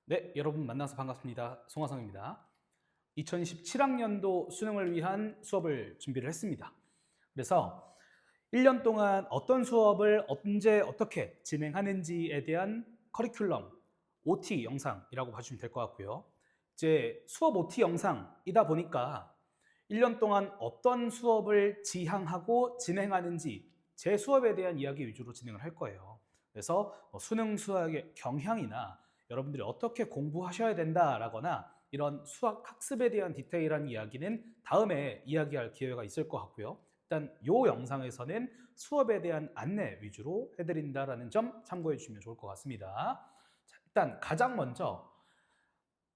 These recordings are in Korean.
네, 여러분 만나서 반갑습니다. 송하성입니다. 2017학년도 수능을 위한 수업을 준비를 했습니다. 그래서 1년 동안 어떤 수업을 언제 어떻게 진행하는지에 대한 커리큘럼, OT 영상이라고 봐주시면 될 것 같고요. 이제 수업 OT 영상이다 보니까 1년 동안 어떤 수업을 지향하고 진행하는지 제 수업에 대한 이야기 위주로 진행을 할 거예요. 그래서 수능 수학의 경향이나 여러분들이 어떻게 공부하셔야 된다라거나 이런 수학 학습에 대한 디테일한 이야기는 다음에 이야기할 기회가 있을 것 같고요. 일단 이 영상에서는 수업에 대한 안내 위주로 해드린다라는 점 참고해 주시면 좋을 것 같습니다. 자, 일단 가장 먼저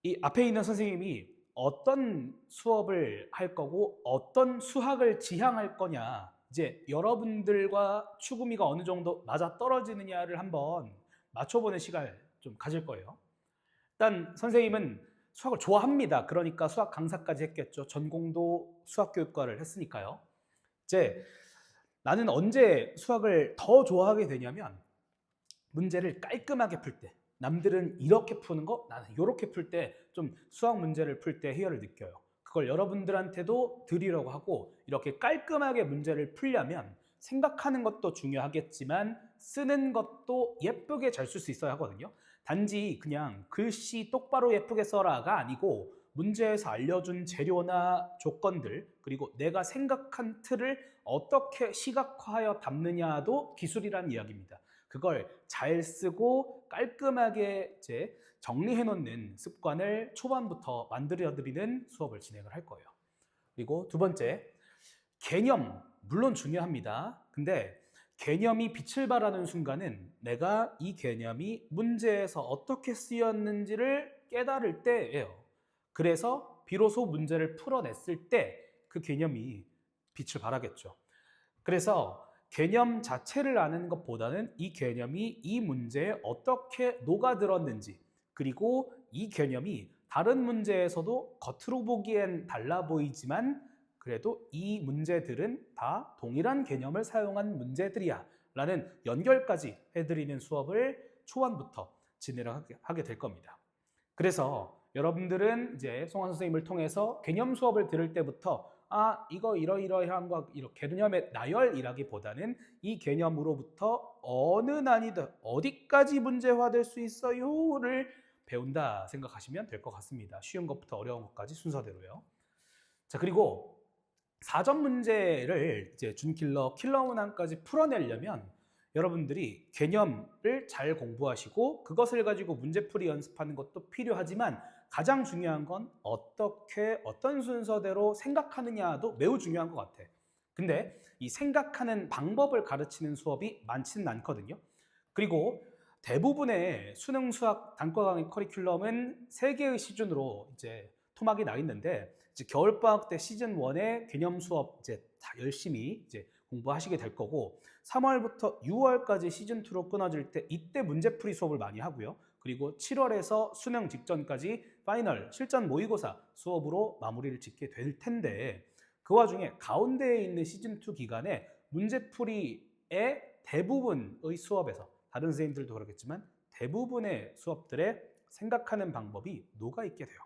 이 앞에 있는 선생님이 어떤 수업을 할 거고 어떤 수학을 지향할 거냐, 이제 여러분들과 추구미가 어느 정도 맞아 떨어지느냐를 한번 맞춰보는 시간을 좀 가질 거예요. 일단 선생님은 수학을 좋아합니다. 그러니까 수학 강사까지 했겠죠. 전공도 수학교육과를 했으니까요. 이제 나는 언제 수학을 더 좋아하게 되냐면 문제를 깔끔하게 풀 때, 남들은 이렇게 푸는 거 나는 이렇게 풀 때 좀 수학 문제를 풀 때 희열을 느껴요. 그걸 여러분들한테도 드리려고 하고, 이렇게 깔끔하게 문제를 풀려면 생각하는 것도 중요하겠지만 쓰는 것도 예쁘게 잘 쓸 수 있어야 하거든요. 단지 그냥 글씨 똑바로 예쁘게 써라가 아니고 문제에서 알려준 재료나 조건들, 그리고 내가 생각한 틀을 어떻게 시각화하여 담느냐도 기술이라는 이야기입니다. 그걸 잘 쓰고 깔끔하게 이제 정리해 놓는 습관을 초반부터 만들어 드리는 수업을 진행을 할 거예요. 그리고 두 번째, 개념 물론 중요합니다. 근데 개념이 빛을 발하는 순간은 내가 이 개념이 문제에서 어떻게 쓰였는지를 깨달을 때예요. 그래서 비로소 문제를 풀어냈을 때 그 개념이 빛을 발하겠죠. 그래서 개념 자체를 아는 것보다는 이 개념이 이 문제에 어떻게 녹아들었는지, 그리고 이 개념이 다른 문제에서도 겉으로 보기엔 달라 보이지만 그래도 이 문제들은 다 동일한 개념을 사용한 문제들이야 라는 연결까지 해드리는 수업을 초반부터 진행하게 될 겁니다. 그래서 여러분들은 이제 송환 선생님을 통해서 개념 수업을 들을 때부터 이거 이러이러한 거, 개념의 나열이라기보다는 이 개념으로부터 어느 난이도 어디까지 문제화될 수 있어요를 배운다 생각하시면 될 것 같습니다. 쉬운 것부터 어려운 것까지 순서대로요. 자, 그리고 사전 문제를 이제 준킬러, 킬러 문항까지 풀어내려면 여러분들이 개념을 잘 공부하시고 그것을 가지고 문제풀이 연습하는 것도 필요하지만 가장 중요한 건 어떻게 어떤 순서대로 생각하느냐도 매우 중요한 것 같아. 근데 이 생각하는 방법을 가르치는 수업이 많지는 않거든요. 그리고 대부분의 수능 수학 단과 강의 커리큘럼은 3개의 시즌으로 이제 토막이 나 있는데, 이제 겨울방학 때 시즌 1의 개념 수업 이제 다 열심히 이제 공부하시게 될 거고, 3월부터 6월까지 시즌 2로 끊어질 때 이때 문제풀이 수업을 많이 하고요. 그리고 7월에서 수능 직전까지 파이널 실전 모의고사 수업으로 마무리를 짓게 될 텐데, 그 와중에 가운데에 있는 시즌 2 기간에 문제풀이의 대부분의 수업에서, 다른 선생님들도 그렇겠지만 대부분의 수업들에 생각하는 방법이 녹아있게 돼요.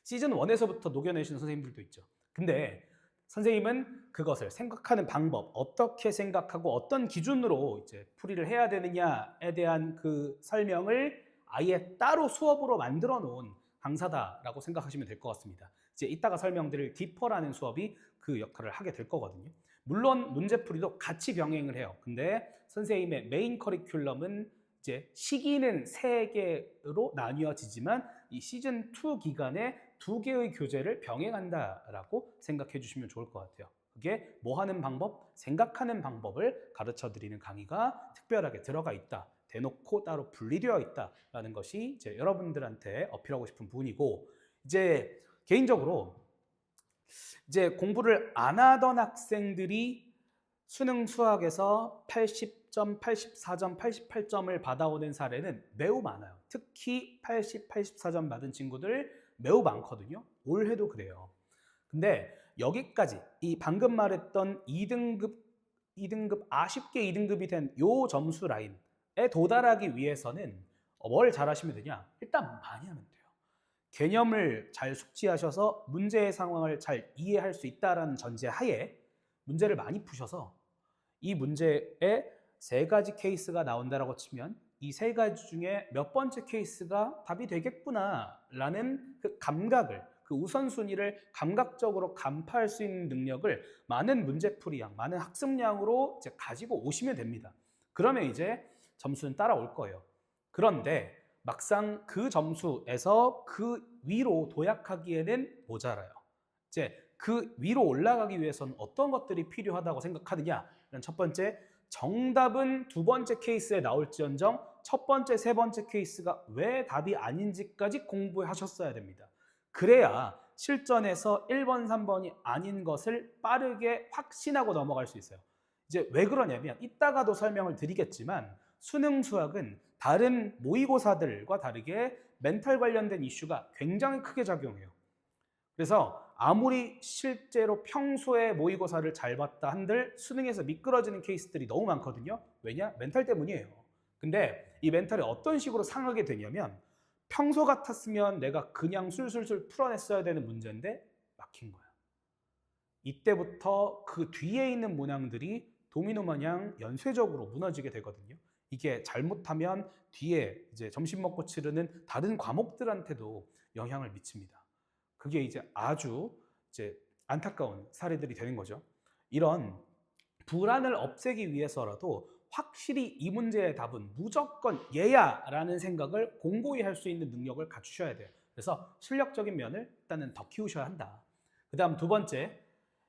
시즌 1에서부터 녹여내시는 선생님들도 있죠. 근데 선생님은 그것을 생각하는 방법, 어떻게 생각하고 어떤 기준으로 이제 풀이를 해야 되느냐에 대한 그 설명을 아예 따로 수업으로 만들어 놓은 강사다라고 생각하시면 될 것 같습니다. 이제 이따가 설명드릴 디퍼라는 수업이 그 역할을 하게 될 거거든요. 물론 문제풀이도 같이 병행을 해요. 근데 선생님의 메인 커리큘럼은 이제 시기는 3개로 나뉘어지지만 이 시즌 2 기간에 2개의 교재를 병행한다라고 생각해 주시면 좋을 것 같아요. 그게 뭐 하는 방법, 생각하는 방법을 가르쳐 드리는 강의가 특별하게 들어가 있다, 대놓고 따로 분리되어 있다라는 것이 이제 여러분들한테 어필하고 싶은 부분이고, 이제 개인적으로 이제 공부를 안 하던 학생들이 수능 수학에서 80점, 84점, 88점을 받아오는 사례는 매우 많아요. 특히 80, 84점 받은 친구들 매우 많거든요. 올해도 그래요. 근데 여기까지 이 방금 말했던 2등급 아쉽게 2등급이 된 요 점수 라인에 도달하기 위해서는 뭘 잘하시면 되냐? 일단 많이 하면 돼요. 개념을 잘 숙지하셔서 문제의 상황을 잘 이해할 수 있다는 전제하에 문제를 많이 푸셔서 이 문제에 세 가지 케이스가 나온다라고 치면 이 세 가지 중에 몇 번째 케이스가 답이 되겠구나라는 그 감각을, 그 우선순위를 감각적으로 간파할 수 있는 능력을 많은 문제풀이량, 많은 학습량으로 이제 가지고 오시면 됩니다. 그러면 이제 점수는 따라올 거예요. 그런데 막상 그 점수에서 그 위로 도약하기에는 모자라요. 이제 그 위로 올라가기 위해서는 어떤 것들이 필요하다고 생각하느냐? 첫 번째, 정답은 두 번째 케이스에 나올지언정 첫 번째, 세 번째 케이스가 왜 답이 아닌지까지 공부하셨어야 됩니다. 그래야 실전에서 1번, 3번이 아닌 것을 빠르게 확신하고 넘어갈 수 있어요. 이제 왜 그러냐면 이따가도 설명을 드리겠지만 수능 수학은 다른 모의고사들과 다르게 멘탈 관련된 이슈가 굉장히 크게 작용해요. 그래서 아무리 실제로 평소에 모의고사를 잘 봤다 한들 수능에서 미끄러지는 케이스들이 너무 많거든요. 왜냐? 멘탈 때문이에요. 근데 이 멘탈이 어떤 식으로 상하게 되냐면 평소 같았으면 내가 그냥 술술술 풀어냈어야 되는 문제인데 막힌 거야. 이때부터 그 뒤에 있는 문항들이 도미노 마냥 연쇄적으로 무너지게 되거든요. 이게 잘못하면 뒤에 이제 점심 먹고 치르는 다른 과목들한테도 영향을 미칩니다. 그게 이제 아주 이제 안타까운 사례들이 되는 거죠. 이런 불안을 없애기 위해서라도 확실히 이 문제의 답은 무조건 얘야라는 생각을 공고히 할 수 있는 능력을 갖추셔야 돼요. 그래서 실력적인 면을 일단은 더 키우셔야 한다. 그 다음 두 번째,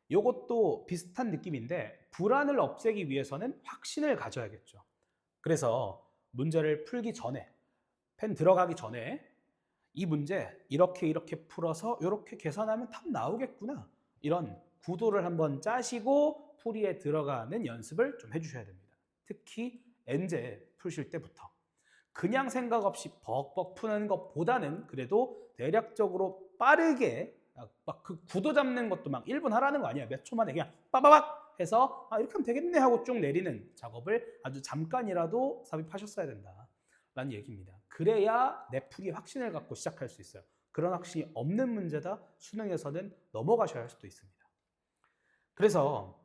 이것도 비슷한 느낌인데 불안을 없애기 위해서는 확신을 가져야겠죠. 그래서 문제를 풀기 전에, 펜 들어가기 전에 이 문제 이렇게 풀어서 이렇게 계산하면 답 나오겠구나, 이런 구도를 한번 짜시고 풀이에 들어가는 연습을 좀 해주셔야 됩니다. 특히 엔제 푸실 때부터 그냥 생각 없이 벅벅 푸는 것보다는 그래도 대략적으로 빠르게 막 그 구도 잡는 것도 막 1분 하라는 거 아니야. 몇 초 만에 그냥 빠바박 해서 이렇게 하면 되겠네 하고 쭉 내리는 작업을 아주 잠깐이라도 삽입하셨어야 된다라는 얘기입니다. 그래야 내 풀이 확신을 갖고 시작할 수 있어요. 그런 확신이 없는 문제다 수능에서는 넘어가셔야 할 수도 있습니다. 그래서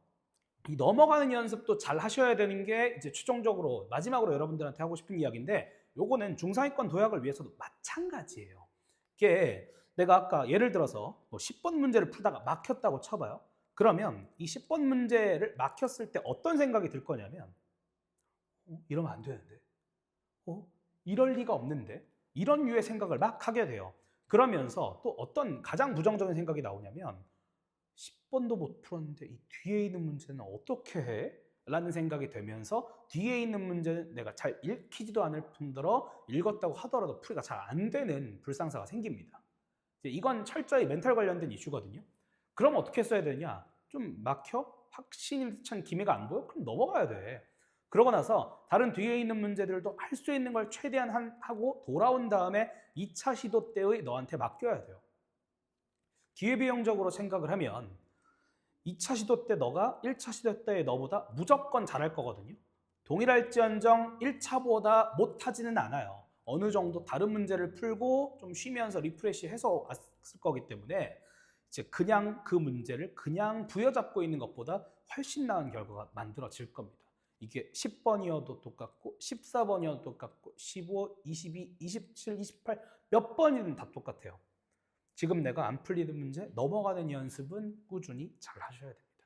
이 넘어가는 연습도 잘 하셔야 되는 게 이제 최종적으로 마지막으로 여러분들한테 하고 싶은 이야기인데, 요거는 중상위권 도약을 위해서도 마찬가지예요. 이게 내가 아까 예를 들어서 뭐 10번 문제를 풀다가 막혔다고 쳐봐요. 그러면 이 10번 문제를 막혔을 때 어떤 생각이 들 거냐면 이러면 안 되는데, 이럴 리가 없는데, 이런 류의 생각을 막 하게 돼요. 그러면서 또 어떤 가장 부정적인 생각이 나오냐면 10번도 못 풀었는데 이 뒤에 있는 문제는 어떻게 해? 라는 생각이 되면서 뒤에 있는 문제는 내가 잘 읽히지도 않을 뿐더러 읽었다고 하더라도 풀이가 잘 안 되는 불상사가 생깁니다. 이건 철저히 멘탈 관련된 이슈거든요. 그럼 어떻게 써야 되냐? 좀 막혀? 확신이 찬 기미가 안 보여? 그럼 넘어가야 돼. 그러고 나서 다른 뒤에 있는 문제들도 할 수 있는 걸 최대한 하고 돌아온 다음에 2차 시도 때의 너한테 맡겨야 돼요. 기회비용적으로 생각을 하면 2차 시도 때 너가 1차 시도 때의 너보다 무조건 잘할 거거든요. 동일할지언정 1차보다 못하지는 않아요. 어느 정도 다른 문제를 풀고 좀 쉬면서 리프레시해서 왔을 거기 때문에 이제 그냥 그 문제를 그냥 부여잡고 있는 것보다 훨씬 나은 결과가 만들어질 겁니다. 이게 10번이어도 똑같고 14번이어도 똑같고 15, 22, 27, 28 몇 번이든 다 똑같아요. 지금 내가 안 풀리는 문제, 넘어가는 연습은 꾸준히 잘 하셔야 됩니다.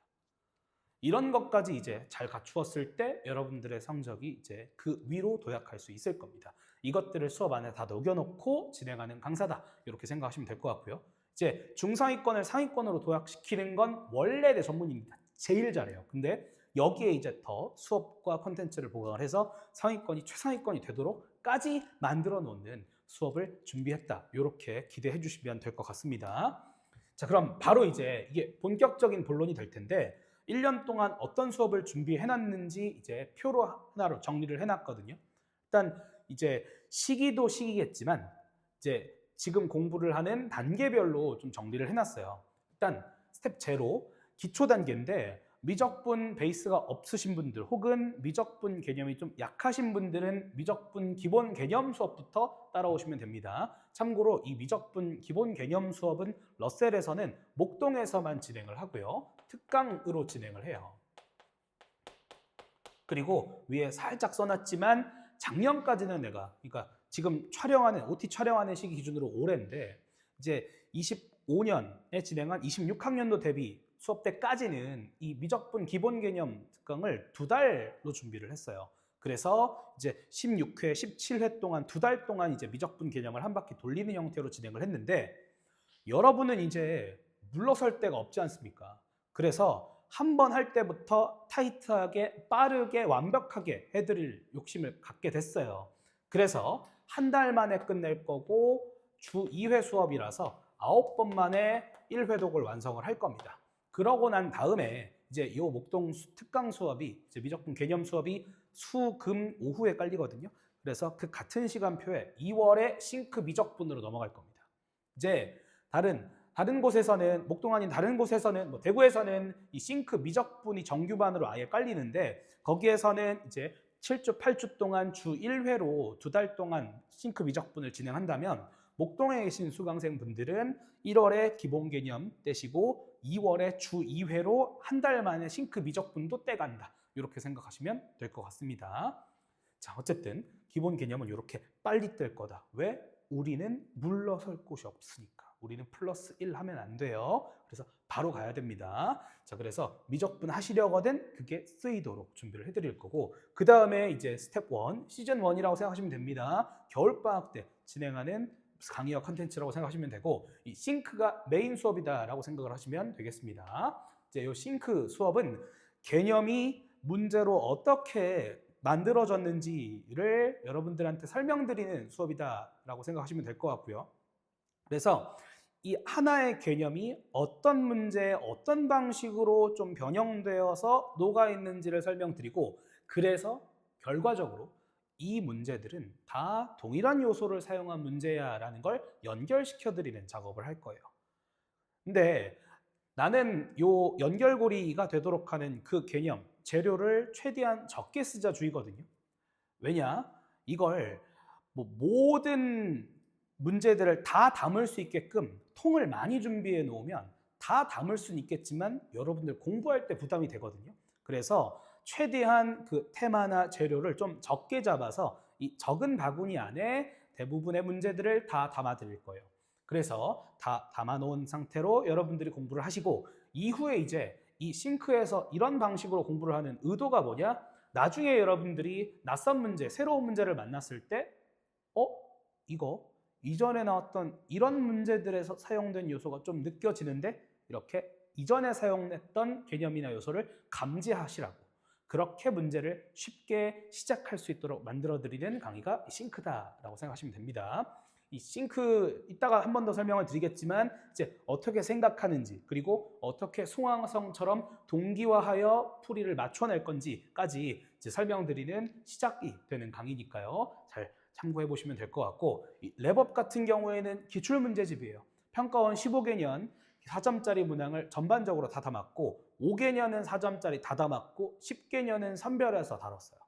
이런 것까지 이제 잘 갖추었을 때 여러분들의 성적이 이제 그 위로 도약할 수 있을 겁니다. 이것들을 수업 안에 다 녹여놓고 진행하는 강사다, 이렇게 생각하시면 될 것 같고요. 이제 중상위권을 상위권으로 도약시키는 건 원래 내 전문입니다. 제일 잘해요. 근데 여기에 이제 더 수업과 콘텐츠를 보강을 해서 상위권이 최상위권이 되도록까지 만들어 놓는 수업을 준비했다, 이렇게 기대해 주시면 될 것 같습니다. 자, 그럼 바로 이제 이게 본격적인 본론이 될 텐데 1년 동안 어떤 수업을 준비해 놨는지 이제 표로 하나로 정리를 해 놨거든요. 일단 이제 시기도 시기겠지만 이제 지금 공부를 하는 단계별로 좀 정리를 해 놨어요. 일단 스텝 0 기초 단계인데 미적분 베이스가 없으신 분들 혹은 미적분 개념이 좀 약하신 분들은 미적분 기본 개념 수업부터 따라오시면 됩니다. 참고로 이 미적분 기본 개념 수업은 러셀에서는 목동에서만 진행을 하고요. 특강으로 진행을 해요. 그리고 위에 살짝 써놨지만 작년까지는 그러니까 지금 촬영하는 OT 촬영하는 시기 기준으로 올해인데 이제 25년에 진행한 26학년도 대비 수업 때까지는 이 미적분 기본 개념 특강을 2달로 준비를 했어요. 그래서 이제 16회, 17회 동안 2달 동안 이제 미적분 개념을 한 바퀴 돌리는 형태로 진행을 했는데 여러분은 이제 물러설 데가 없지 않습니까? 그래서 한 번 할 때부터 타이트하게 빠르게 완벽하게 해드릴 욕심을 갖게 됐어요. 그래서 한 달 만에 끝낼 거고 주 2회 수업이라서 9번 만에 1회독을 완성을 할 겁니다. 그러고 난 다음에 이제 이 목동 특강 수업이 이제 미적분 개념 수업이 수, 금, 오후에 깔리거든요. 그래서 그 같은 시간표에 2월에 싱크 미적분으로 넘어갈 겁니다. 이제 다른 곳에서는 목동 아닌 다른 곳에서는 뭐 대구에서는 이 싱크 미적분이 정규반으로 아예 깔리는데 거기에서는 이제 7주, 8주 동안 주 1회로 2달 동안 싱크 미적분을 진행한다면 목동에 계신 수강생분들은 1월에 기본 개념 떼시고 2월에 주 2회로 한 달 만에 싱크 미적분도 떼간다. 이렇게 생각하시면 될 것 같습니다. 자, 어쨌든 기본 개념은 이렇게 빨리 뗄 거다. 왜? 우리는 물러설 곳이 없으니까. 우리는 플러스 1 하면 안 돼요. 그래서 바로 가야 됩니다. 자, 그래서 미적분 하시려거든 그게 쓰이도록 준비를 해드릴 거고 그 다음에 이제 스텝 1, 시즌 1이라고 생각하시면 됩니다. 겨울방학 때 진행하는 강의와 컨텐츠라고 생각하시면 되고 이 싱크가 메인 수업이다라고 생각을 하시면 되겠습니다. 이제 이 싱크 수업은 개념이 문제로 어떻게 만들어졌는지를 여러분들한테 설명드리는 수업이다라고 생각하시면 될 것 같고요. 그래서 이 하나의 개념이 어떤 문제에 어떤 방식으로 좀 변형되어서 녹아있는지를 설명드리고 그래서 결과적으로 이 문제들은 다 동일한 요소를 사용한 문제야라는 걸 연결시켜드리는 작업을 할 거예요. 근데 나는 요 연결고리가 되도록 하는 그 개념, 재료를 최대한 적게 쓰자 주의거든요. 왜냐? 이걸 뭐 모든 문제들을 다 담을 수 있게끔 통을 많이 준비해 놓으면 다 담을 수는 있겠지만 여러분들 공부할 때 부담이 되거든요. 그래서 최대한 그 테마나 재료를 좀 적게 잡아서 이 적은 바구니 안에 대부분의 문제들을 다 담아 드릴 거예요. 그래서 다 담아 놓은 상태로 여러분들이 공부를 하시고 이후에 이제 이 싱크에서 이런 방식으로 공부를 하는 의도가 뭐냐? 나중에 여러분들이 낯선 문제, 새로운 문제를 만났을 때 이거 이전에 나왔던 이런 문제들에서 사용된 요소가 좀 느껴지는데 이렇게 이전에 사용했던 개념이나 요소를 감지하시라고 그렇게 문제를 쉽게 시작할 수 있도록 만들어드리는 강의가 싱크다라고 생각하시면 됩니다. 이 싱크 이따가 한 번 더 설명을 드리겠지만 이제 어떻게 생각하는지 그리고 어떻게 송황성처럼 동기화하여 풀이를 맞춰낼 건지까지 이제 설명드리는 시작이 되는 강의니까요. 잘 참고해 보시면 될 것 같고 이 랩업 같은 경우에는 기출문제집이에요. 평가원 15개년 4점짜리 문항을 전반적으로 다 담았고 5개년은 4점짜리 다 담았고 10개년은 선별해서 다뤘어요.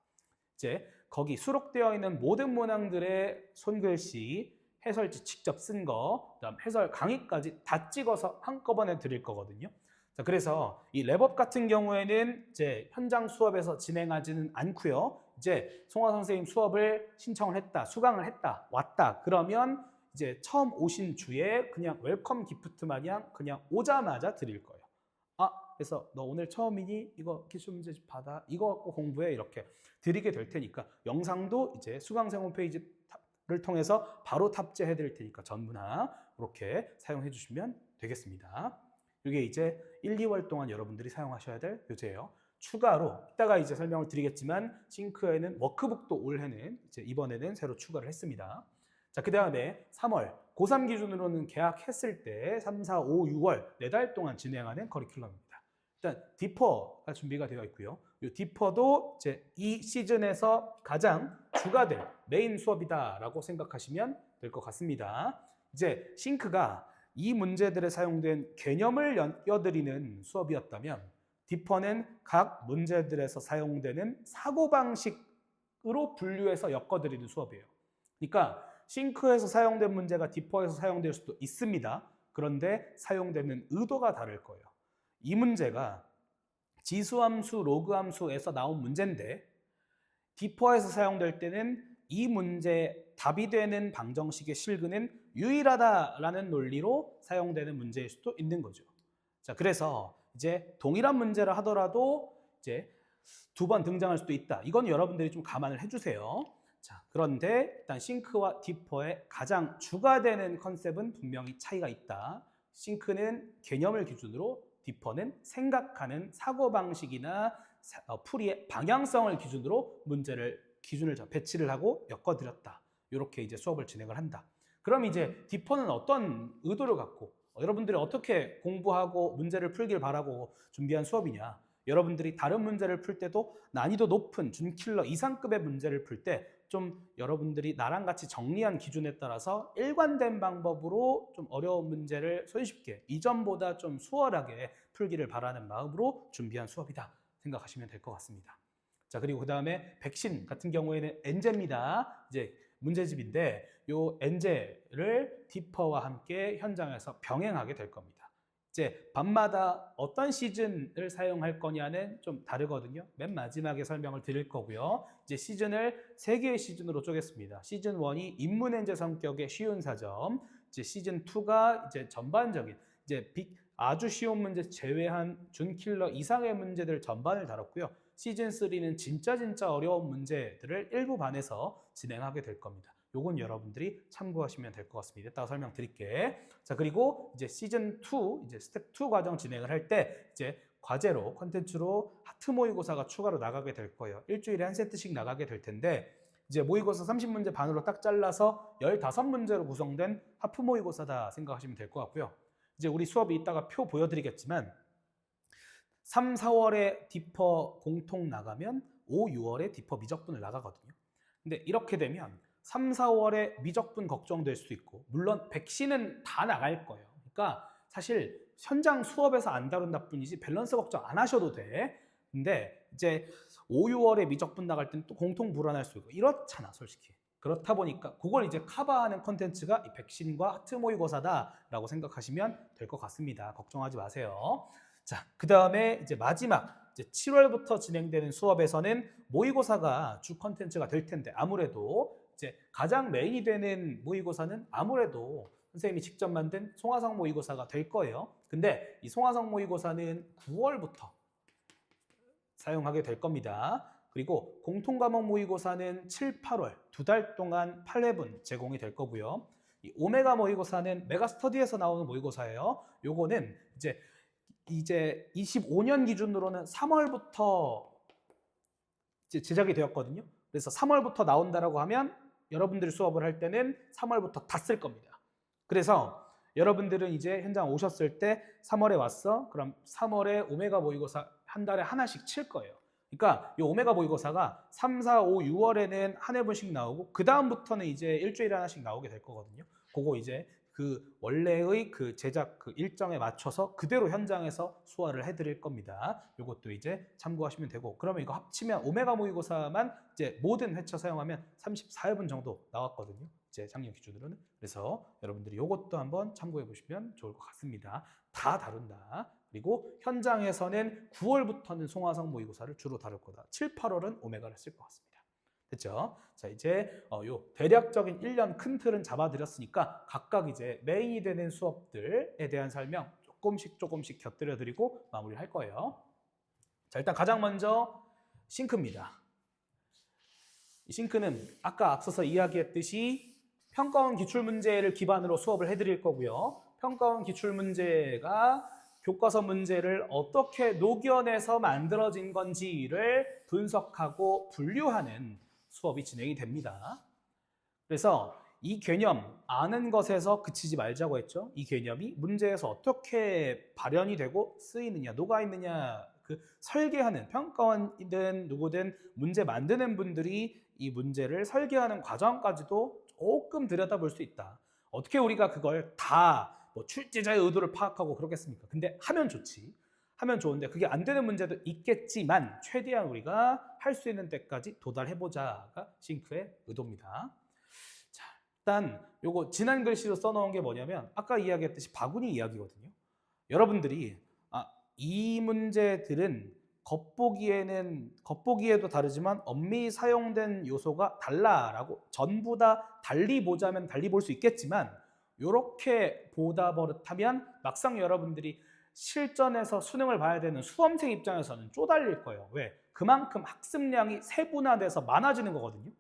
이제 거기 수록되어 있는 모든 문항들의 손글씨, 해설지 직접 쓴 거, 그다음 해설 강의까지 다 찍어서 한꺼번에 드릴 거거든요. 자, 그래서 이 랩업 같은 경우에는 이제 현장 수업에서 진행하지는 않고요. 이제 송화 선생님 수업을 신청을 했다, 수강을 했다, 왔다. 그러면 이제 처음 오신 주에 그냥 웰컴 기프트 마냥 그냥 오자마자 드릴 거예요. 그래서 너 오늘 처음이니? 이거 기출문제집 받아. 이거 갖고 공부해. 이렇게 드리게 될 테니까 영상도 이제 수강생 홈페이지를 통해서 바로 탑재해 드릴 테니까 전문화 이렇게 사용해 주시면 되겠습니다. 이게 이제 1, 2월 동안 여러분들이 사용하셔야 될 교재예요. 추가로 이따가 이제 설명을 드리겠지만 싱크에는 워크북도 올해는 이제 이번에는 새로 추가를 했습니다. 자, 그 다음에 3월 고3 기준으로는 개학했을 때 3, 4, 5, 6월 4달 동안 진행하는 커리큘럼입니다. 일단 디퍼가 준비가 되어 있고요. 이 디퍼도 이제 이 시즌에서 가장 주가 될 메인 수업이다라고 생각하시면 될 것 같습니다. 이제 싱크가 이 문제들에 사용된 개념을 엿드리는 수업이었다면 디퍼는 각 문제들에서 사용되는 사고방식으로 분류해서 엮어드리는 수업이에요. 그러니까 싱크에서 사용된 문제가 디퍼에서 사용될 수도 있습니다. 그런데 사용되는 의도가 다를 거예요. 이 문제가 지수함수, 로그함수에서 나온 문제인데 디퍼에서 사용될 때는 이 문제 답이 되는 방정식의 실근은 유일하다라는 논리로 사용되는 문제일 수도 있는 거죠. 자, 그래서 이제 동일한 문제를 하더라도 이제 2번 등장할 수도 있다. 이건 여러분들이 좀 감안을 해주세요. 자, 그런데 일단 싱크와 디퍼의 가장 주가 되는 컨셉은 분명히 차이가 있다. 싱크는 개념을 기준으로, 디퍼는 생각하는 사고방식이나 풀이의 방향성을 기준으로 기준을 배치를 하고 엮어드렸다. 이렇게 이제 수업을 진행을 한다. 그럼 이제 디퍼는 어떤 의도를 갖고 여러분들이 어떻게 공부하고 문제를 풀길 바라고 준비한 수업이냐? 여러분들이 다른 문제를 풀 때도 난이도 높은 준킬러 이상급의 문제를 풀 때 좀 여러분들이 나랑 같이 정리한 기준에 따라서 일관된 방법으로 좀 어려운 문제를 손쉽게 이전보다 좀 수월하게 풀기를 바라는 마음으로 준비한 수업이다 생각하시면 될 것 같습니다. 자, 그리고 그 다음에 백신 같은 경우에는 엔제입니다. 이제 문제집인데 요 엔제를 디퍼와 함께 현장에서 병행하게 될 겁니다. 이제 밤마다 어떤 시즌을 사용할 거냐는 좀 다르거든요. 맨 마지막에 설명을 드릴 거고요. 이제 시즌을 3개의 시즌으로 쪼갰습니다. 시즌 1이 인문엔제 성격의 쉬운 사점, 이제 시즌 2가 이제 전반적인 이제 아주 쉬운 문제 제외한 준킬러 이상의 문제들 전반을 다뤘고요. 시즌 3는 진짜 어려운 문제들을 일부 반에서 진행하게 될 겁니다. 요건 여러분들이 참고하시면 될 것 같습니다. 이따가 설명드릴게. 자, 그리고 이제 시즌 2, 이제 스텝 2 과정 진행을 할 때 이제 과제로, 컨텐츠로 하트 모의고사가 추가로 나가게 될 거예요. 일주일에 한 세트씩 나가게 될 텐데 이제 모의고사 30문제 반으로 딱 잘라서 15문제로 구성된 하프 모의고사다 생각하시면 될 것 같고요. 이제 우리 수업이 이따가 표 보여드리겠지만 3, 4월에 디퍼 공통 나가면 5, 6월에 디퍼 미적분을 나가거든요. 근데 이렇게 되면 3, 4월에 미적분 걱정될 수 있고 물론 백신은 다 나갈 거예요. 그러니까 사실 현장 수업에서 안 다룬다 뿐이지 밸런스 걱정 안 하셔도 돼. 근데 이제 5, 6월에 미적분 나갈 때는 또 공통 불안할 수 있고 이렇잖아 솔직히. 그렇다 보니까 그걸 이제 커버하는 컨텐츠가 이 백신과 하트 모의고사다라고 생각하시면 될 것 같습니다. 걱정하지 마세요. 자, 그 다음에 이제 마지막 이제 7월부터 진행되는 수업에서는 모의고사가 주 컨텐츠가 될 텐데 아무래도 이제 가장 메인이 되는 모의고사는 아무래도 선생님이 직접 만든 송화성 모의고사가 될 거예요. 근데 이 송화성 모의고사는 9월부터 사용하게 될 겁니다. 그리고 공통과목 모의고사는 7, 8월 2달 동안 8회분 제공이 될 거고요. 이 오메가 모의고사는 메가스터디에서 나오는 모의고사예요. 요거는 이제 25년 기준으로는 3월부터 이제 제작이 되었거든요. 그래서 3월부터 나온다라고 하면 여러분들이 수업을 할 때는 3월부터 다 쓸 겁니다. 그래서 여러분들은 이제 현장 오셨을 때 3월에 왔어? 그럼 3월에 오메가 모의고사 한 달에 하나씩 칠 거예요. 그러니까 이 오메가 모의고사가 3, 4, 5, 6월에는 한 회분씩 나오고 그 다음부터는 이제 일주일에 하나씩 나오게 될 거거든요. 그거 이제 그 원래의 그 제작 그 일정에 맞춰서 그대로 현장에서 수화를 해드릴 겁니다. 이것도 이제 참고하시면 되고 그러면 이거 합치면 오메가 모의고사만 이제 모든 회차 사용하면 34회분 정도 나왔거든요. 이제 작년 기준으로는. 그래서 여러분들이 이것도 한번 참고해 보시면 좋을 것 같습니다. 다 다룬다. 그리고 현장에서는 9월부터는 송화성 모의고사를 주로 다룰 거다. 7, 8월은 오메가를 쓸 것 같습니다. 됐죠? 자, 이제 요 대략적인 1년 큰 틀은 잡아드렸으니까 각각 이제 메인이 되는 수업들에 대한 설명 조금씩 곁들여 드리고 마무리할 거예요. 자, 일단 가장 먼저 싱크입니다. 이 싱크는 아까 앞서서 이야기했듯이 평가원 기출문제를 기반으로 수업을 해드릴 거고요. 평가원 기출문제가 교과서 문제를 어떻게 녹여내서 만들어진 건지를 분석하고 분류하는 수업이 진행이 됩니다. 그래서 이 개념 아는 것에서 그치지 말자고 했죠. 이 개념이 문제에서 어떻게 발현이 되고 쓰이느냐, 녹아있느냐 그 설계하는 평가원이든 누구든 문제 만드는 분들이 이 문제를 설계하는 과정까지도 조금 들여다볼 수 있다. 어떻게 우리가 그걸 다 뭐 출제자의 의도를 파악하고 그러겠습니까? 근데 하면 좋지. 하면 좋은데 그게 안 되는 문제도 있겠지만 최대한 우리가 할 수 있는 데까지 도달해보자가 싱크의 의도입니다. 자, 일단 요거 지난 글씨로 써놓은 게 뭐냐면 아까 이야기했듯이 바구니 이야기거든요. 여러분들이 이 문제들은 겉보기에도 다르지만 엄밀히 사용된 요소가 달라라고 전부 다 달리 보자면 달리 볼 수 있겠지만 이렇게 보다 버릇하면 막상 여러분들이 실전에서 수능을 봐야 되는 수험생 입장에서는 쪼달릴 거예요. 왜? 그만큼 학습량이 세분화돼서 많아지는 거거든요.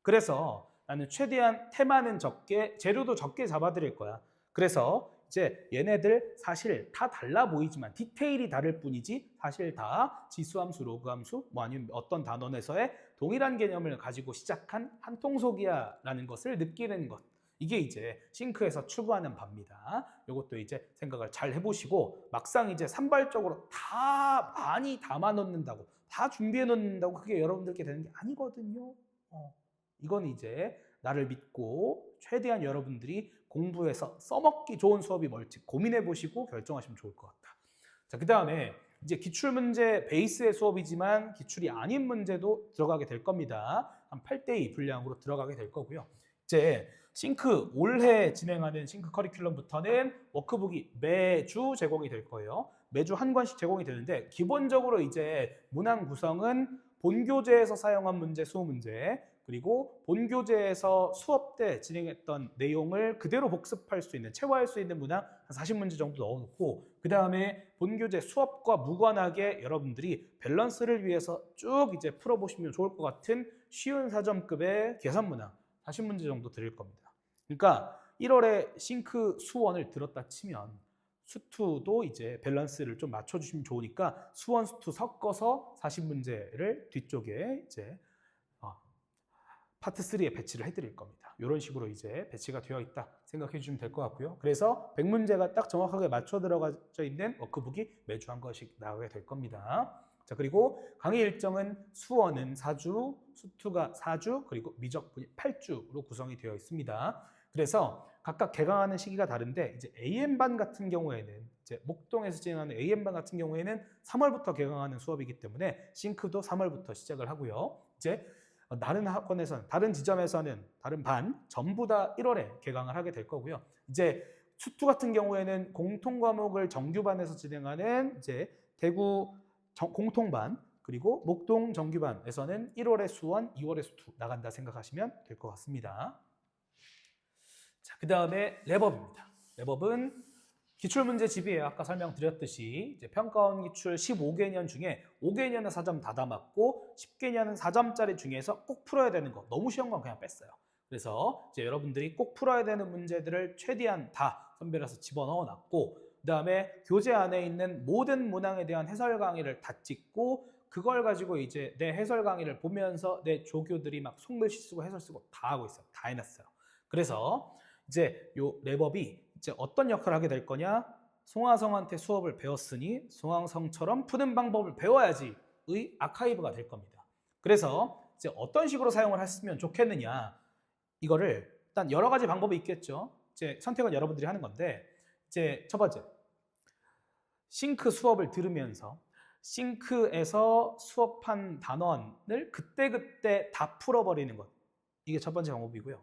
그래서 나는 최대한 테마는 적게, 재료도 적게 잡아드릴 거야. 그래서 이제 얘네들 사실 다 달라 보이지만 디테일이 다를 뿐이지 사실 다 지수함수, 로그함수, 뭐 아니면 어떤 단원에서의 동일한 개념을 가지고 시작한 한통속이야라는 것을 느끼는 것. 이게 이제 싱크에서 추구하는 바입니다. 이것도 이제 생각을 잘 해보시고 막상 이제 산발적으로 다 많이 담아 놓는다고 다 준비해 놓는다고 그게 여러분들께 되는 게 아니거든요. 이건 이제 나를 믿고 최대한 여러분들이 공부해서 써먹기 좋은 수업이 뭘지 고민해 보시고 결정하시면 좋을 것 같다. 자, 그 다음에 이제 기출문제 베이스의 수업이지만 기출이 아닌 문제도 들어가게 될 겁니다. 한 8대2 분량으로 들어가게 될 거고요. 이제 싱크 올해 진행하는 싱크 커리큘럼부터는 워크북이 매주 제공이 될 거예요. 매주 한 권씩 제공이 되는데 기본적으로 이제 문항 구성은 본교재에서 사용한 문제 20문제 그리고 본교재에서 수업 때 진행했던 내용을 그대로 복습할 수 있는 체화할 수 있는 문항 한 40문제 정도 넣어놓고 그 다음에 본교재 수업과 무관하게 여러분들이 밸런스를 위해서 쭉 이제 풀어보시면 좋을 것 같은 쉬운 4점급의 계산 문항 40문제 정도 드릴 겁니다. 그러니까 1월에 싱크 수원을 들었다 치면 수투도 이제 밸런스를 좀 맞춰주시면 좋으니까 수원 수투 섞어서 40문제를 뒤쪽에 이제 파트 3에 배치를 해드릴 겁니다. 이런 식으로 이제 배치가 되어 있다 생각해 주시면 될 것 같고요. 그래서 100문제가 딱 정확하게 맞춰 들어가져 있는 워크북이 매주 한 권씩 나오게 될 겁니다. 자, 그리고 강의 일정은 수원은 4주, 수투가 4주, 그리고 미적분이 8주로 구성이 되어 있습니다. 그래서 각각 개강하는 시기가 다른데 이제 AM반 같은 경우에는 이제 목동에서 진행하는 AM반 같은 경우에는 3월부터 개강하는 수업이기 때문에 싱크도 3월부터 시작을 하고요. 이제 다른 학원에서는, 다른 지점에서는, 다른 반 전부 다 1월에 개강을 하게 될 거고요. 이제 수투 같은 경우에는 공통 과목을 정규반에서 진행하는 이제 대구 공통반 그리고 목동 정규반에서는 1월에 수원, 2월에 수투 나간다 생각하시면 될 것 같습니다. 자, 그 다음에 랩업입니다. 랩업은 기출문제 집이에요. 아까 설명드렸듯이 이제 평가원 기출 15개년 중에 5개년은 4점 다 담았고 10개년은 4점짜리 중에서 꼭 풀어야 되는 거 너무 쉬운 건 그냥 뺐어요. 그래서 이제 여러분들이 꼭 풀어야 되는 문제들을 최대한 다 선별해서 집어넣어 놨고 그 다음에 교재 안에 있는 모든 문항에 대한 해설 강의를 다 찍고 그걸 가지고 이제 내 해설 강의를 보면서 내 조교들이 막 속글씨 쓰고 해설 쓰고 다 하고 있어요. 다 해놨어요. 그래서 이제 요 랩업이 이제 어떤 역할을 하게 될 거냐? 송하성한테 수업을 배웠으니 송하성처럼 푸는 방법을 배워야지의 아카이브가 될 겁니다. 그래서 이제 어떤 식으로 사용을 했으면 좋겠느냐? 이거를 일단 여러 가지 방법이 있겠죠. 이제 선택은 여러분들이 하는 건데 이제 첫 번째 싱크 수업을 들으면서 싱크에서 수업한 단원을 그때그때 다 풀어버리는 것. 이게 첫 번째 방법이고요.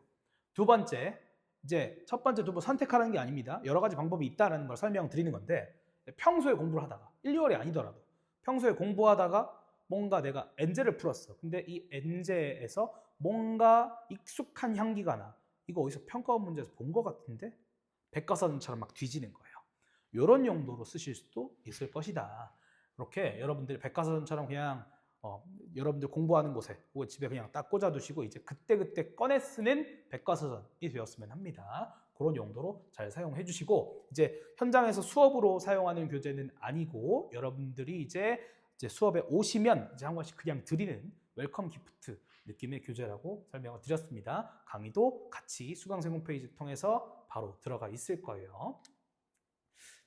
두 번째 이제 첫 번째, 두 번 선택하는 게 아닙니다. 여러 가지 방법이 있다는 걸 설명드리는 건데 평소에 공부를 하다가 1, 2월이 아니더라도 평소에 공부하다가 뭔가 내가 엔제를 풀었어. 근데 이 엔제에서 뭔가 익숙한 향기가 나. 이거 어디서 평가원 문제에서 본 것 같은데? 백과사전처럼 막 뒤지는 거예요. 이런 용도로 쓰실 수도 있을 것이다. 이렇게 여러분들이 백과사전처럼 그냥 여러분들 공부하는 곳에 혹은 집에 그냥 딱 꽂아두시고 이제 그때그때 꺼내 쓰는 백과사전이 되었으면 합니다. 그런 용도로 잘 사용해 주시고 이제 현장에서 수업으로 사용하는 교재는 아니고 여러분들이 이제 수업에 오시면 이제 한 권씩 그냥 드리는 웰컴 기프트 느낌의 교재라고 설명을 드렸습니다. 강의도 같이 수강생 홈페이지 통해서 바로 들어가 있을 거예요.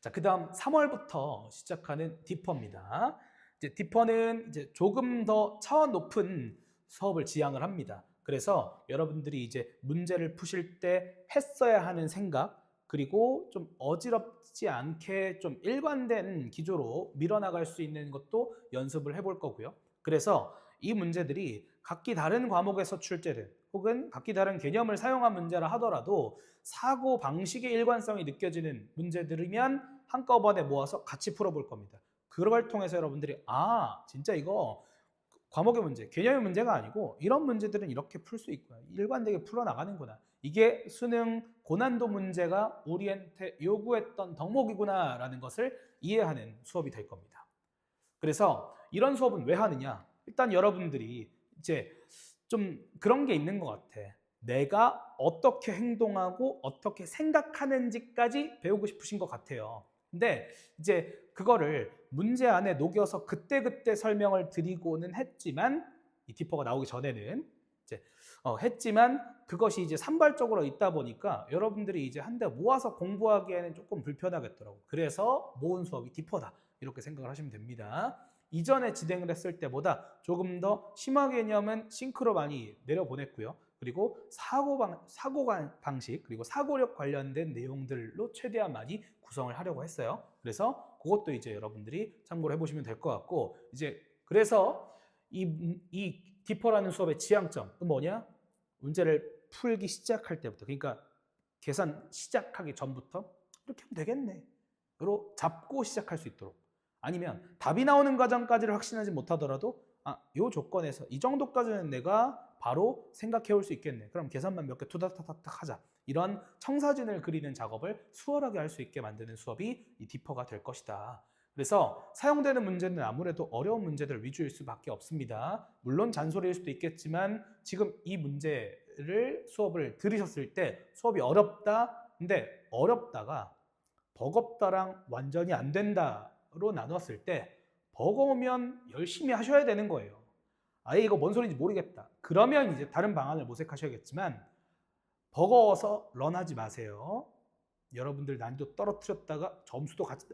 자, 그 다음 3월부터 시작하는 디퍼입니다. 이제 디퍼는 이제 조금 더 차원 높은 수업을 지향을 합니다. 그래서 여러분들이 이제 문제를 푸실 때 했어야 하는 생각, 그리고 좀 어지럽지 않게 좀 일관된 기조로 밀어나갈 수 있는 것도 연습을 해볼 거고요. 그래서 이 문제들이 각기 다른 과목에서 출제된 혹은 각기 다른 개념을 사용한 문제라 하더라도 사고 방식의 일관성이 느껴지는 문제들이면 한꺼번에 모아서 같이 풀어볼 겁니다. 그걸 통해서 여러분들이 진짜 이거 과목의 문제, 개념의 문제가 아니고 이런 문제들은 이렇게 풀 수 있구나. 일관되게 풀어나가는구나. 이게 수능 고난도 문제가 우리한테 요구했던 덕목이구나 라는 것을 이해하는 수업이 될 겁니다. 그래서 이런 수업은 왜 하느냐? 일단 여러분들이 이제 좀 그런 게 있는 것 같아. 내가 어떻게 행동하고 어떻게 생각하는지까지 배우고 싶으신 것 같아요. 근데 이제 그거를 문제 안에 녹여서 그때그때 설명을 드리고는 했지만 이 디퍼가 나오기 전에는 이제 했지만 그것이 이제 산발적으로 있다 보니까 여러분들이 이제 한 대 모아서 공부하기에는 조금 불편하겠더라고. 그래서 모은 수업이 디퍼다 이렇게 생각을 하시면 됩니다. 이전에 진행을 했을 때보다 조금 더 심화 개념은 싱크로 많이 내려보냈고요. 그리고 사고 방식 그리고 사고력 관련된 내용들로 최대한 많이 구성을 하려고 했어요. 그래서 그것도 이제 여러분들이 참고를 해보시면 될 것 같고, 이제 그래서 이 디퍼라는 수업의 지향점은 뭐냐? 문제를 풀기 시작할 때부터, 그러니까 계산 시작하기 전부터 이렇게 하면 되겠네 로 잡고 시작할 수 있도록, 아니면 답이 나오는 과정까지를 확신하지 못하더라도 이 조건에서 이 정도까지는 내가 바로 생각해 올 수 있겠네. 그럼 계산만 몇 개 투닥투닥 하자. 이런 청사진을 그리는 작업을 수월하게 할 수 있게 만드는 수업이 이 디퍼가 될 것이다. 그래서 사용되는 문제는 아무래도 어려운 문제들 위주일 수밖에 없습니다. 물론 잔소리일 수도 있겠지만 지금 이 문제를 수업을 들으셨을 때 수업이 어렵다. 근데 어렵다가 버겁다랑 완전히 안 된다로 나눴을 때 버거우면 열심히 하셔야 되는 거예요. 아예 이거 뭔 소리인지 모르겠다. 그러면 이제 다른 방안을 모색하셔야겠지만 버거워서 런하지 마세요. 여러분들 난이도 떨어뜨렸다가 점수도 같이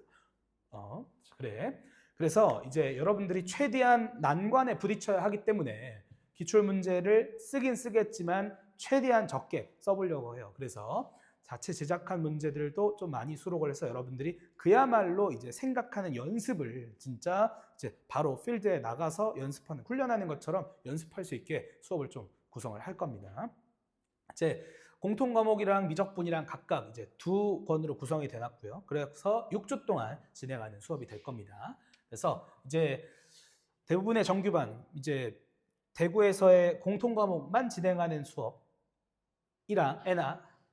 그래. 그래서 이제 여러분들이 최대한 난관에 부딪혀야 하기 때문에 기출 문제를 쓰긴 쓰겠지만 최대한 적게 써보려고 해요. 그래서 자체 제작한 문제들도 좀 많이 수록을 해서 여러분들이 그야말로 이제 생각하는 연습을 진짜 이제 바로 필드에 나가서 연습하는, 훈련하는 것처럼 연습할 수 있게 수업을 좀 구성을 할 겁니다. 이제 공통 과목이랑 미적분이랑 각각 이제 두 권으로 구성이 되놨고요. 그래서 6주 동안 진행하는 수업이 될 겁니다. 그래서 이제 대부분의 정규반, 이제 대구에서의 공통 과목만 진행하는 수업이랑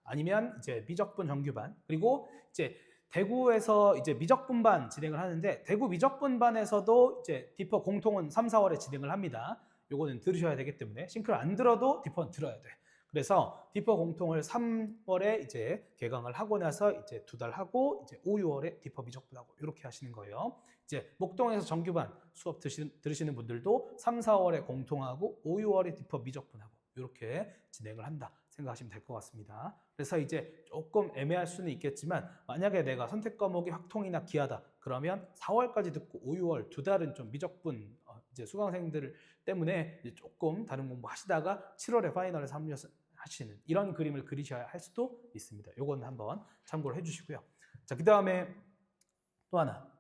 아니면 이제 미적분 정규반, 그리고 이제 대구에서 이제 미적분반 진행을 하는데 대구 미적분반에서도 이제 디퍼 공통은 3, 4월에 진행을 합니다. 요거는 들으셔야 되기 때문에 싱크를 안 들어도 디퍼는 들어야 돼. 그래서 디퍼 공통을 3월에 이제 개강을 하고 나서 이제 2달 하고 이제 5, 6월에 디퍼 미적분하고 이렇게 하시는 거예요. 이제 목동에서 정규반 수업 들으시는 분들도 3, 4월에 공통하고 5, 6월에 디퍼 미적분하고 이렇게 진행을 한다 생각하시면 될 것 같습니다. 그래서 이제 조금 애매할 수는 있겠지만 만약에 내가 선택 과목이 확통이나 기하다 그러면 4월까지 듣고 5, 6월 2달은 좀 미적분 이제 수강생들 때문에 이제 조금 다른 공부 하시다가 7월에 파이널에서 합류하시는 이런 그림을 그리셔야 할 수도 있습니다. 요건 한번 참고를 해주시고요. 자, 그 다음에 또 하나,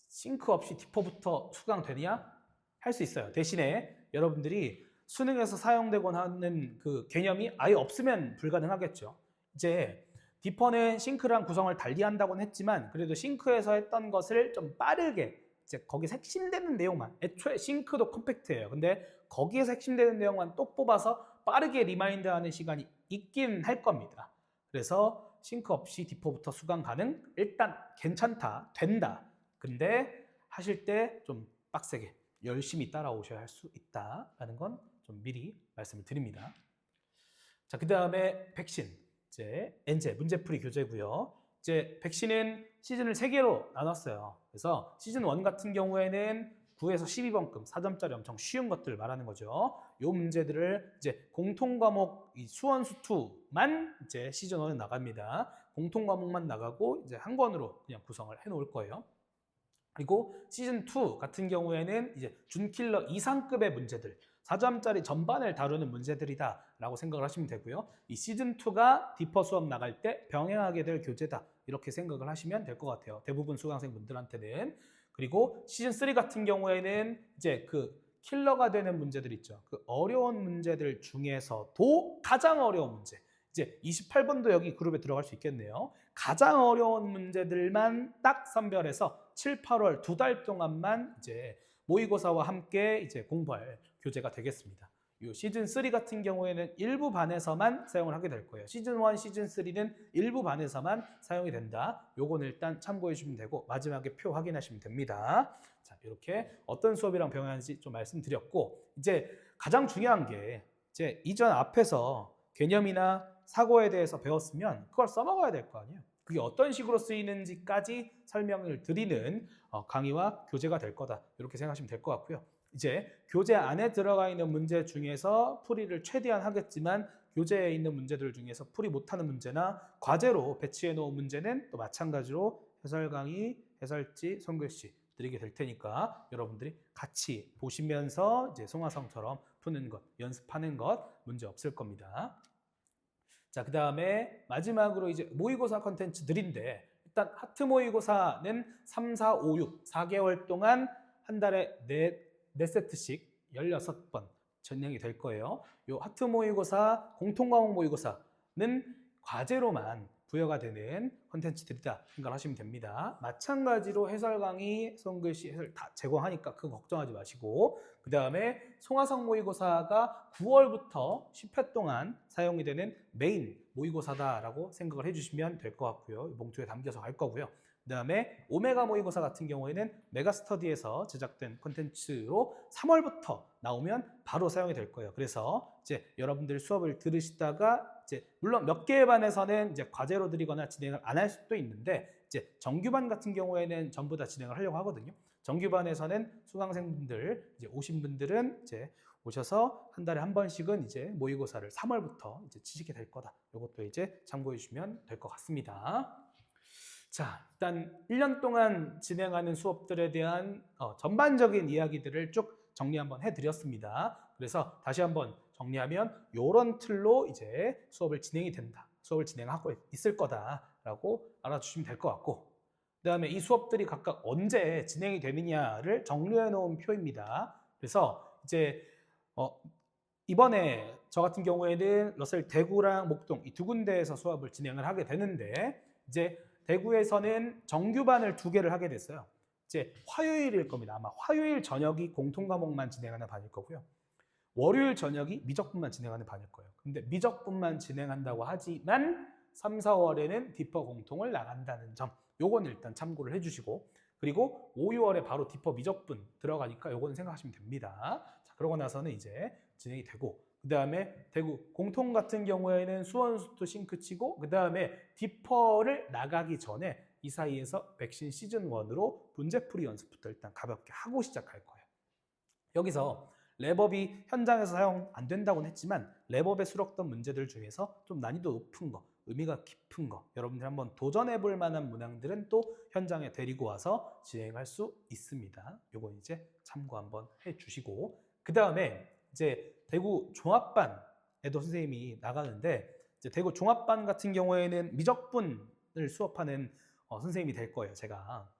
싱크 없이 디퍼부터 수강되느냐? 할 수 있어요. 대신에 여러분들이 수능에서 사용되곤 하는 그 개념이 아예 없으면 불가능하겠죠. 이제 디퍼는 싱크랑 구성을 달리한다고는 했지만 그래도 싱크에서 했던 것을 좀 빠르게 이제 거기서 핵심되는 내용만, 애초에 싱크도 컴팩트해요. 근데 거기에서 핵심되는 내용만 또 뽑아서 빠르게 리마인드하는 시간이 있긴 할 겁니다. 그래서 싱크 없이 디퍼부터 수강 가능? 일단 괜찮다, 된다. 근데 하실 때 좀 빡세게 열심히 따라오셔야 할 수 있다라는 건 좀 미리 말씀을 드립니다. 자, 그 다음에 백신, 이제 엔제 문제풀이 교재고요. 이제 백신은 시즌을 3개로 나눴어요. 그래서 시즌 1 같은 경우에는 9에서 12번급 4점짜리 엄청 쉬운 것들을 말하는 거죠. 요 문제들을 이제 공통 과목 수원 수투만 이제 시즌 1은 나갑니다. 공통 과목만 나가고 이제 한 권으로 그냥 구성을 해 놓을 거예요. 그리고 시즌 2 같은 경우에는 이제 준킬러 이상급의 문제들, 4점짜리 전반을 다루는 문제들이다라고 생각을 하시면 되고요. 이 시즌 2가 디퍼 수업 나갈 때 병행하게 될 교재다. 이렇게 생각을 하시면 될 것 같아요. 대부분 수강생분들한테는. 그리고 시즌 3 같은 경우에는 이제 그 킬러가 되는 문제들 있죠. 그 어려운 문제들 중에서도 가장 어려운 문제. 이제 28번도 여기 그룹에 들어갈 수 있겠네요. 가장 어려운 문제들만 딱 선별해서 7, 8월 2달 동안만 이제 모의고사와 함께 이제 공부할 교재가 되겠습니다. 이 시즌 3 같은 경우에는 일부 반에서만 사용을 하게 될 거예요. 시즌 1, 시즌 3는 일부 반에서만 사용이 된다. 요거는 일단 참고해 주시면 되고 마지막에 표 확인하시면 됩니다. 자, 이렇게 어떤 수업이랑 병행하는지 좀 말씀드렸고 이제 가장 중요한 게 이제 이전 앞에서 개념이나 사고에 대해서 배웠으면 그걸 써먹어야 될 거 아니에요. 그게 어떤 식으로 쓰이는지까지 설명을 드리는 강의와 교재가 될 거다. 이렇게 생각하시면 될 것 같고요. 이제 교재 안에 들어가 있는 문제 중에서 풀이를 최대한 하겠지만 교재에 있는 문제들 중에서 풀이 못하는 문제나 과제로 배치해 놓은 문제는 또 마찬가지로 해설 강의, 해설지, 손글씨 드리게 될 테니까 여러분들이 같이 보시면서 이제 송하성처럼 푸는 것, 연습하는 것 문제 없을 겁니다. 자, 그 다음에 마지막으로 이제 모의고사 컨텐츠들인데 일단 하트 모의고사는 3, 4, 5, 6, 4개월 동안 한 달에 4세트씩 16번 진행이 될 거예요. 이 하트 모의고사, 공통과목 모의고사는 과제로만 부여가 되는 컨텐츠들이다 생각하시면 됩니다. 마찬가지로 해설 강의, 손글씨 해설 다 제공하니까 그거 걱정하지 마시고 그 다음에 송하성 모의고사가 9월부터 10회 동안 사용이 되는 메인 모의고사다라고 생각을 해주시면 될 것 같고요. 봉투에 담겨서 갈 거고요. 그 다음에 오메가 모의고사 같은 경우에는 메가스터디에서 제작된 콘텐츠로 3월부터 나오면 바로 사용이 될 거예요. 그래서 이제 여러분들 수업을 들으시다가 이제 물론 몇 개의 반에서는 이제 과제로 드리거나 진행을 안 할 수도 있는데 이제 정규반 같은 경우에는 전부 다 진행을 하려고 하거든요. 정규반에서는 수강생분들 이제 오신 분들은 이제 오셔서 한 달에 한 번씩은 이제 모의고사를 3월부터 이제 치시게 될 거다. 이것도 이제 참고해 주시면 될 것 같습니다. 자, 일단 1년 동안 진행하는 수업들에 대한 전반적인 이야기들을 쭉 정리 한번 해드렸습니다. 그래서 다시 한번 정리하면 이런 틀로 이제 수업을 진행이 된다. 수업을 진행하고 있을 거다라고 알아주시면 될 것 같고 그 다음에 이 수업들이 각각 언제 진행이 되느냐를 정리해 놓은 표입니다. 그래서 이제 이번에 저 같은 경우에는 러셀 대구랑 목동 이 두 군데에서 수업을 진행을 하게 되는데 이제 대구에서는 정규반을 2개를 하게 됐어요. 이제 화요일일 겁니다. 아마 화요일 저녁이 공통과목만 진행하는 반일 거고요. 월요일 저녁이 미적분만 진행하는 반일 거예요. 근데 미적분만 진행한다고 하지만 3, 4월에는 디퍼 공통을 나간다는 점 요건 일단 참고를 해주시고 그리고 5, 6월에 바로 디퍼 미적분 들어가니까 요거는 생각하시면 됩니다. 자, 그러고 나서는 이제 진행이 되고 그 다음에 대구 공통 같은 경우에는 수원수투 싱크 치고 그 다음에 디퍼를 나가기 전에 이 사이에서 백신 시즌 1으로 문제풀이 연습부터 일단 가볍게 하고 시작할 거예요. 여기서 랩업이 현장에서 사용 안 된다고는 했지만 랩업에 수록된 문제들 중에서 좀 난이도 높은 거, 의미가 깊은 거 여러분들 한번 도전해 볼 만한 문항들은 또 현장에 데리고 와서 진행할 수 있습니다. 요거 이제 참고 한번 해 주시고 그 다음에 이제 대구 종합반에도 선생님이 나가는데 이제 대구 종합반 같은 경우에는 미적분을 수업하는 선생님이 될 거예요, 제가.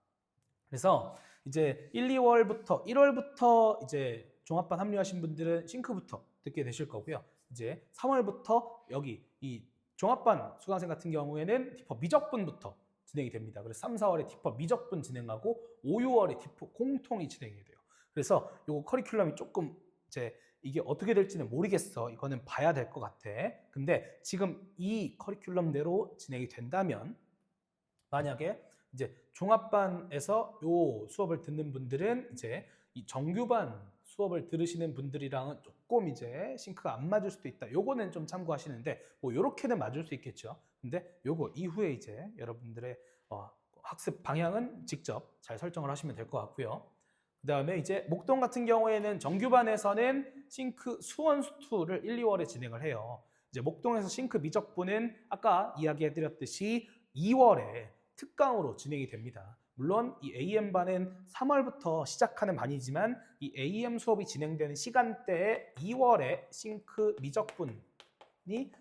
그래서 이제 1, 2월부터 1월부터 이제 종합반 합류하신 분들은 싱크부터 듣게 되실 거고요. 이제 3월부터 여기 이 종합반 수강생 같은 경우에는 디퍼 미적분부터 진행이 됩니다. 그래서 3, 4월에 디퍼 미적분 진행하고 5, 6월에 디퍼 공통이 진행이 돼요. 그래서 요거 커리큘럼이 조금 이제 이게 어떻게 될지는 모르겠어. 이거는 봐야 될 것 같아. 근데 지금 이 커리큘럼대로 진행이 된다면 만약에 이제 종합반에서 요 수업을 듣는 분들은 이제 이 정규반 수업을 들으시는 분들이랑은 조금 이제 싱크가 안 맞을 수도 있다. 요거는 좀 참고하시는데 뭐 요렇게는 맞을 수 있겠죠. 근데 요거 이후에 이제 여러분들의 학습 방향은 직접 잘 설정을 하시면 될 것 같고요. 그 다음에 이제 목동 같은 경우에는 정규반에서는 싱크 수원수투를 1, 2월에 진행을 해요. 이제 목동에서 싱크 미적분은 아까 이야기해드렸듯이 2월에 특강으로 진행이 됩니다. 물론 이 AM반은 3월부터 시작하는 반이지만 이 AM 수업이 진행되는 시간대에 2월에 싱크 미적분이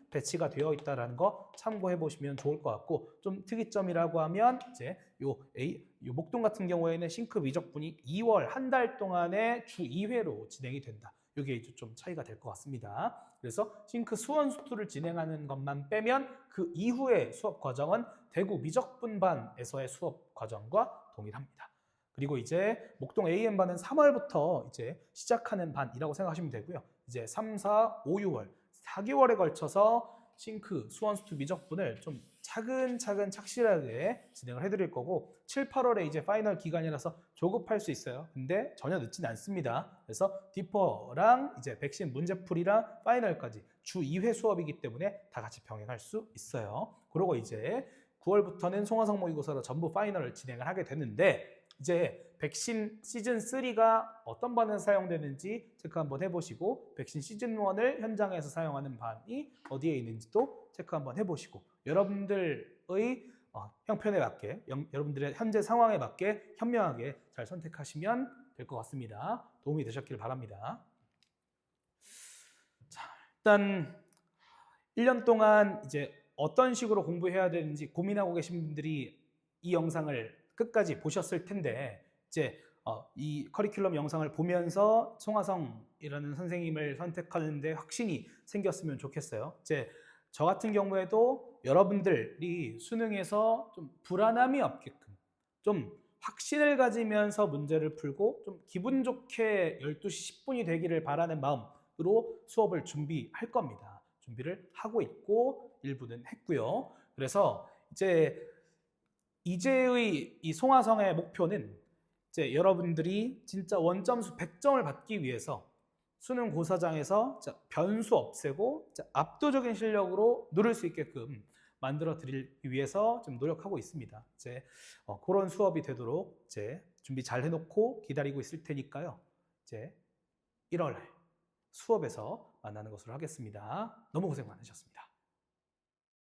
배치가 되어 있다는 거 참고해 보시면 좋을 것 같고, 좀 특이점이라고 하면 이제 요 목동 같은 경우에는 싱크 미적분이 2월 한 달 동안에 주 2회로 진행이 된다. 이게 이제 좀 차이가 될 것 같습니다. 그래서 싱크 수원 수투를 진행하는 것만 빼면 그 이후의 수업 과정은 대구 미적분반에서의 수업 과정과 동일합니다. 그리고 이제 목동 AM반은 3월부터 이제 시작하는 반이라고 생각하시면 되고요. 이제 3, 4, 5, 6월 4개월에 걸쳐서 싱크 수원 수투 미적분을 좀 차근차근 착실하게 진행을 해드릴 거고, 7, 8월에 이제 파이널 기간이라서 조급할 수 있어요. 근데 전혀 늦진 않습니다. 그래서 디퍼랑 이제 백신 문제풀이랑 파이널까지 주 2회 수업이기 때문에 다 같이 병행할 수 있어요. 그리고 이제 9월부터는 송화성 모의고사로 전부 파이널을 진행을 하게 되는데, 이제 백신 시즌 3가 어떤 반에서 사용되는지 체크 한번 해보시고, 백신 시즌 1을 현장에서 사용하는 반이 어디에 있는지도 체크 한번 해보시고, 여러분들의 형편에 맞게, 여러분들의 현재 상황에 맞게 현명하게 잘 선택하시면 될 것 같습니다. 도움이 되셨길 바랍니다. 자, 일단 1년 동안 이제 어떤 식으로 공부해야 되는지 고민하고 계신 분들이 이 영상을 끝까지 보셨을 텐데, 이제 이 커리큘럼 영상을 보면서 송화성이라는 선생님을 선택하는데 확신이 생겼으면 좋겠어요. 이제 저 같은 경우에도 여러분들이 수능에서 좀 불안함이 없게끔, 좀 확신을 가지면서 문제를 풀고 좀 기분 좋게 12시 10분이 되기를 바라는 마음으로 수업을 준비할 겁니다. 준비를 하고 있고 일부는 했고요. 그래서 이제의 이 송화성의 목표는 이제 여러분들이 진짜 원점수 100점을 받기 위해서 수능 고사장에서 변수 없애고 압도적인 실력으로 누를 수 있게끔 만들어 드리기 위해서 좀 노력하고 있습니다. 이제 그런 수업이 되도록 이제 준비 잘 해놓고 기다리고 있을 테니까요. 이제 1월 수업에서 만나는 것으로 하겠습니다. 너무 고생 많으셨습니다.